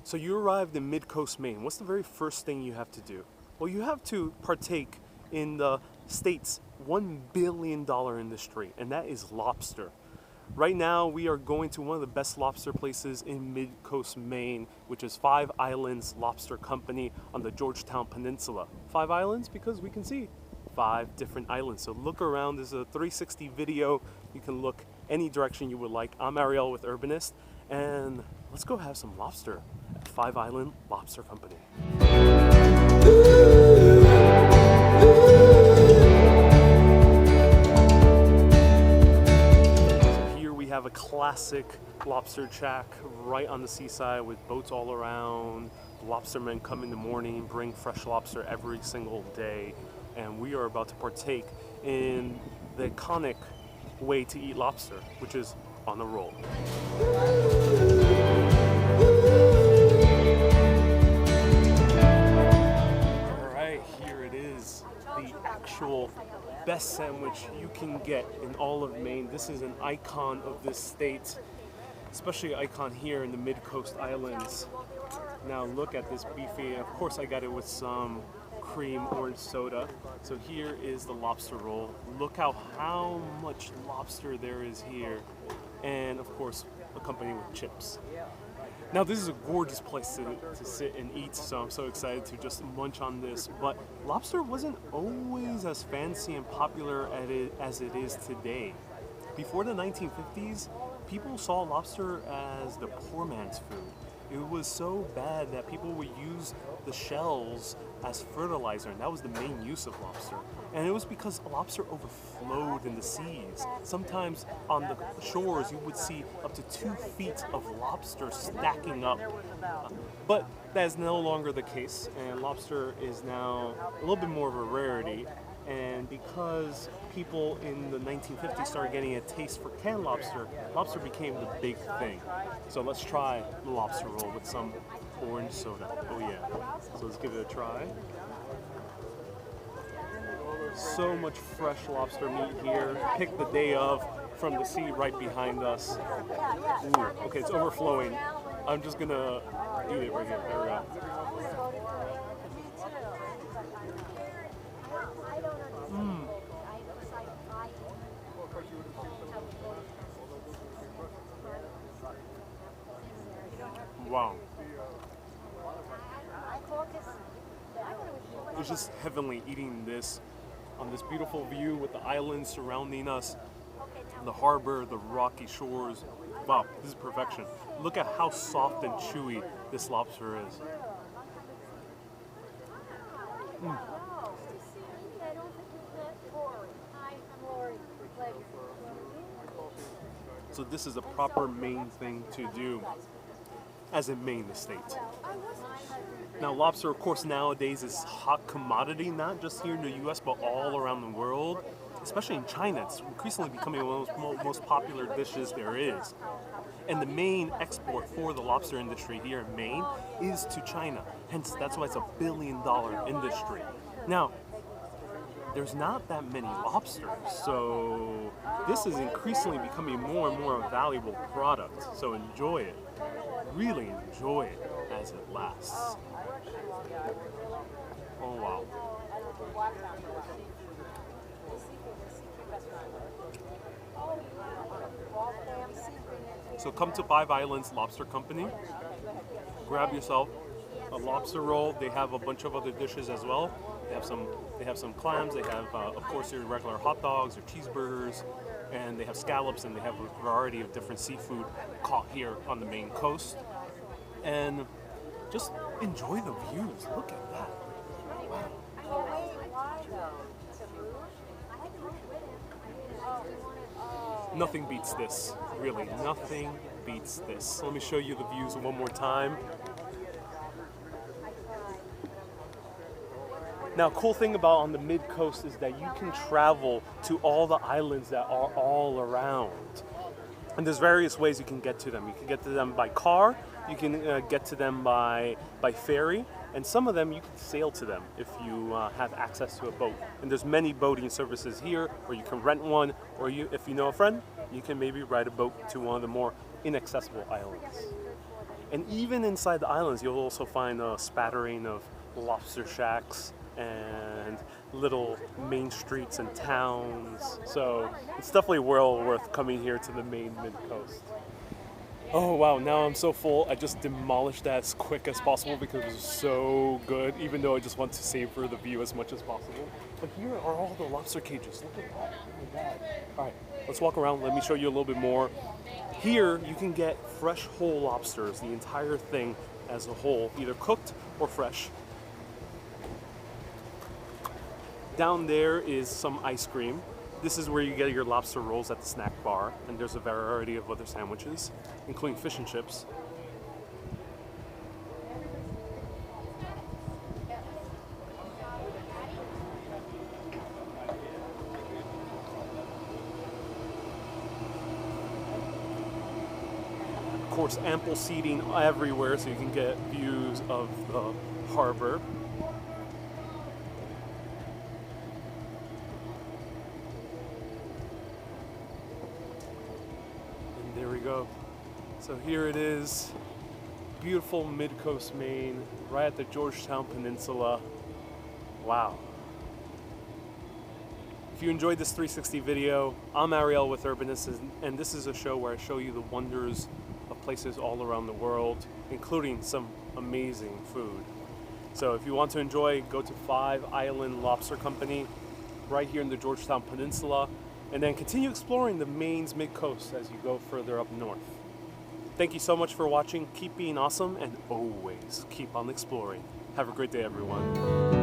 So you arrived in MidCoast Maine. What's the very first thing you have to do? Well, you have to partake in the state's $1 billion industry, and that is lobster. Right now, we are going to one of the best lobster places in MidCoast Maine, which is Five Islands Lobster Company on the Georgetown Peninsula. 5 islands because we can see 5 different islands. So look around. This is a 360 video. You can look any direction you would like. I'm Ariel with Urbanist, and let's go have some lobster at Five Island Lobster Company. Have a classic lobster shack right on the seaside with boats all around. The lobstermen come in the morning, bring fresh lobster every single day, and we are about to partake in the iconic way to eat lobster, which is on the roll. Alright, here it is, the actual best sandwich you can get in all of Maine. This is an icon of this state, especially an icon here in the Mid-Coast Islands. Now look at this beefy. Of course I got it with some cream orange soda. So here is the lobster roll. Look how much lobster there is here. And of course accompanied with chips. Now this is a gorgeous place to sit and eat, so I'm so excited to just munch on this. But lobster wasn't always as fancy and popular as it is today. Before the 1950s, people saw lobster as the poor man's food. It was so bad that people would use the shells as fertilizer, and that was the main use of lobster. And it was because lobster overflowed in the seas. Sometimes on the shores you would see up to 2 feet of lobster stacking up. But that is no longer the case, and lobster is now a little bit more of a rarity. And because people in the 1950s started getting a taste for canned lobster, lobster became the big thing. So let's try the lobster roll with some orange soda. Oh yeah. So let's give it a try. So much fresh lobster meat here. Picked the day of from the sea right behind us. Ooh, okay, it's overflowing. I'm just gonna eat it right here. There we go. Wow. It's just heavenly eating this on this beautiful view with the islands surrounding us, the harbor, the rocky shores. Wow, this is perfection. Look at how soft and chewy this lobster is. So this is a proper Maine thing to do, as in Maine, the state. Now lobster, of course, nowadays is a hot commodity, not just here in the US, but all around the world. Especially in China, it's increasingly becoming one of the most popular dishes there is. And the main export for the lobster industry here in Maine is to China. Hence, that's why it's $1 billion industry. Now, there's not that many lobsters, so this is increasingly becoming more and more a valuable product. So enjoy it. Really enjoy it as it lasts. Oh wow. So come to Five Islands Lobster Company. Grab yourself a lobster roll. They have a bunch of other dishes as well. They have some clams. They have, of course, your regular hot dogs or cheeseburgers, and they have scallops, and they have a variety of different seafood caught here on the Maine coast. And just enjoy the views. Look at that. Nothing beats this, really. Nothing beats this. Let me show you the views one more time. Now, cool thing about on the mid-coast is that you can travel to all the islands that are all around. And there's various ways you can get to them. You can get to them by car, you can get to them by ferry, and some of them you can sail to them if you have access to a boat. And there's many boating services here, or you can rent one, or if you know a friend, you can maybe ride a boat to one of the more inaccessible islands. And even inside the islands, you'll also find a spattering of lobster shacks and little main streets and towns. So it's definitely well worth coming here to the Maine Mid-Coast. Oh wow, now I'm so full. I just demolished that as quick as possible because it was so good, even though I just want to savor the view as much as possible. But here are all the lobster cages. Look at that. Oh my God. All right, let's walk around. Let me show you a little bit more. Here you can get fresh whole lobsters, the entire thing as a whole, either cooked or fresh. Down there is some ice cream. This is where you get your lobster rolls at the snack bar, and there's a variety of other sandwiches, including fish and chips. Of course, ample seating everywhere so you can get views of the harbor. There we go. So here it is, beautiful MidCoast Maine, right at the Georgetown Peninsula. Wow. If you enjoyed this 360 video, I'm Ariel with Urbanist, and this is a show where I show you the wonders of places all around the world, including some amazing food. So if you want to enjoy, go to Five Islands Lobster Company, right here in the Georgetown Peninsula, and then continue exploring the Maine's mid-coast as you go further up north. Thank you so much for watching. Keep being awesome and always keep on exploring. Have a great day, everyone.